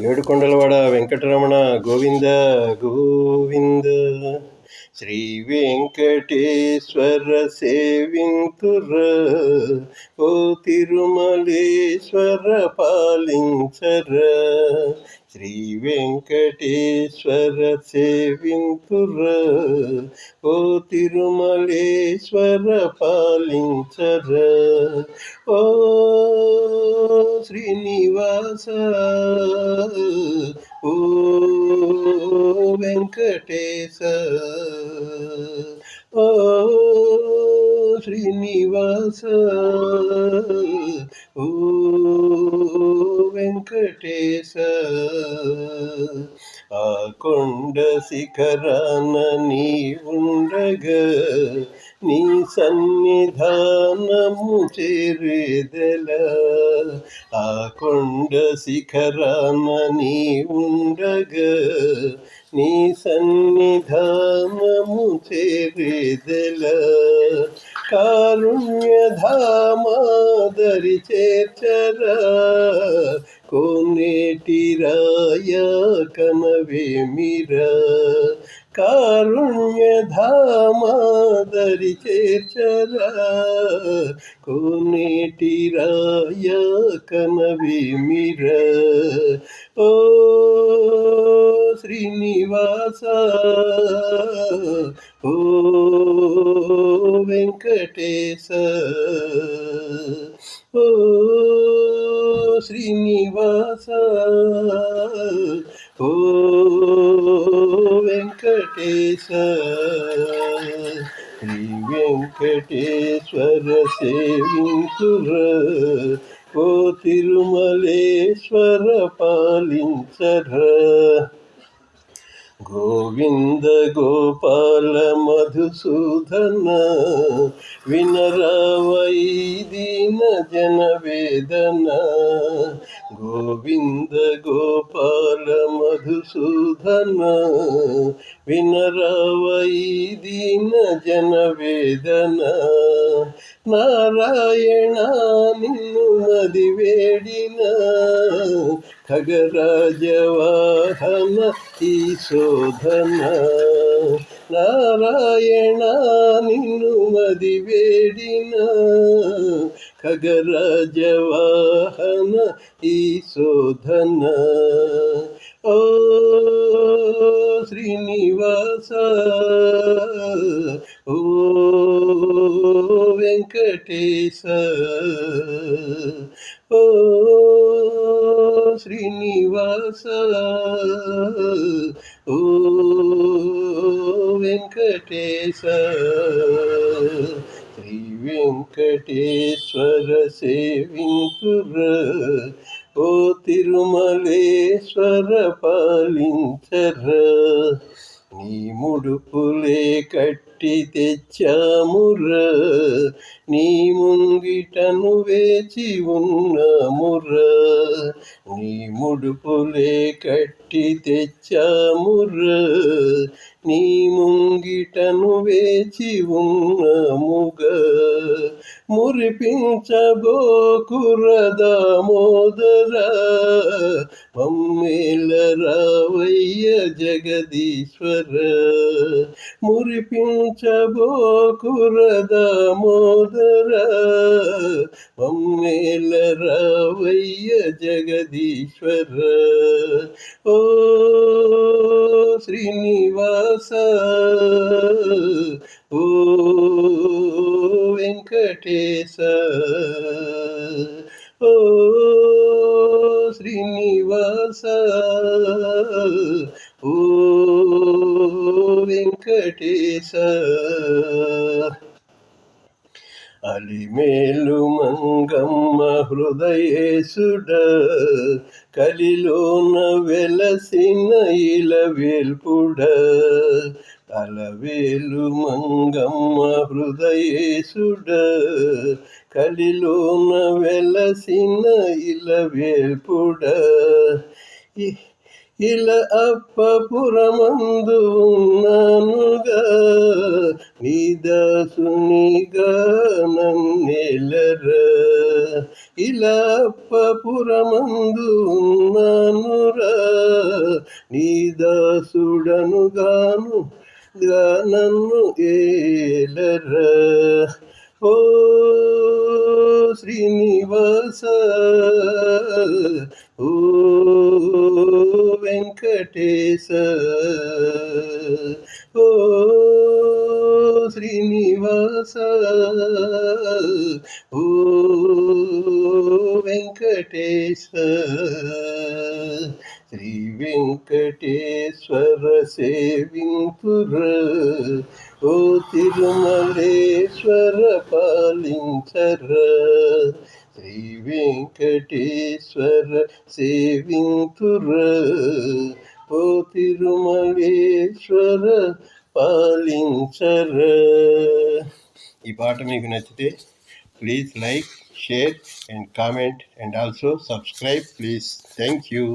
ఏడుకొండలవాడ వెంకటరమణ గోవింద గోవింద. శ్రీ వెంకటేశ్వర సేవింతుర, ఓ తిరుమలేశ్వర పాలించర. శ్రీ వెంకటేశ్వర సేవింతుర, ఓ తిరుమలేశ్వర పాలించర. ఓ శ్రీనివాస, ఓ వెంకటేశ, ఓ శ్రీనివాస, ఓ వెంకటేశ. ఆ కొండ శిఖరాన నీ ఉండగా, నీ సన్నిధానము చేరేదెల. ఆ కొండ శిఖరాన నీ ఉండగా, నీ సన్నిధానము చేరేదెల. కారుణ్యధామాదరి చేర్చరా, కోనేటి రాయ కనవేమిరా. కారుణ్యధామాదరి చేర్చరా, కోనేటి రాయ కనవేమిరా. ఓ శ్రీనివాస, ఓ వెంకటేశ, ఓ శ్రీనివాస, ఓ వెంకటేశ. శ్రీ వెంకటేశ్వర సేవింతుర, ఓ తిరుమలేశ్వర పాలించర. గోవింద గోపాల మధుసూదన, వినరావై దీన జన వేదన. గోవింద గోపాల మధుసూదన, వినరావై దీన జన వేదన. నారాయణ నిన్ను మది వేడిన, ఖగరాజవాహన ఈ శోధన. నారాయణ నిన్ను మది వేడిన, ఖగరాజవాహన ఈ శోధన. ఓ శ్రీనివాస, ఓ వెంకటేశ, ఓ శ్రీనివాస, ఓ వెంకటేశ. శ్రీ వెంకటేశ్వర సేవింతుర, ఓ తిరుమలేశ్వర పాలించర. నీ ముడుపులే కట్టి తెచ్చాముర, నీ ముంగిటను వేచి ఉన్నాముర. నీ ముడుపులే కట్టి తెచ్చాముర, నీ ముంగిటను వేచి ఉన్నాముగా. మురిపించబోకుర దామోదర, మమ్మేల రావయ్య జగదీశ్వర. మురిపించబోకుర దామోదర, మమ్మేల రావయ్య జగదీశ్వర. ఓ శ్రీనివాస, ఓ వెంకటేశ, ఓ శ్రీనివాస, ఓ వెంకటేశ. అలిమేలు మంగమ్మ హృదయేశుడ, కలిలోన వెలసిన ఇలవేల్పుడ. అలవేలు మంగమ్మ హృదయేశుడ, కలిలోన వెలసిన ఇలవేల్పుడ. ఇలా అప్పపురమందు ఉన్నానుగా, నీ దాసునిగా నన్నెలరా. ఇలా అప్పపురమందు ఉన్నానురా, నీ దాసుడనుగాను నన్ను ఏలరా. ఓ శ్రీనివాస, ఓ వెంకటేశ, ఓ శ్రీనివాస, ఓ వెంకటేశ. శ్రీ వెంకటేశ్వర సేవింతుర, ఓ తిరుమలేశ్వర పాలించర. శ్రీ వెంకటేశ్వర సేవింతుర, ఓ తిరుమలేశ్వర పాలించర. ఈ పాట మీకు నచ్చితే please like, share and comment and also subscribe please. Thank you.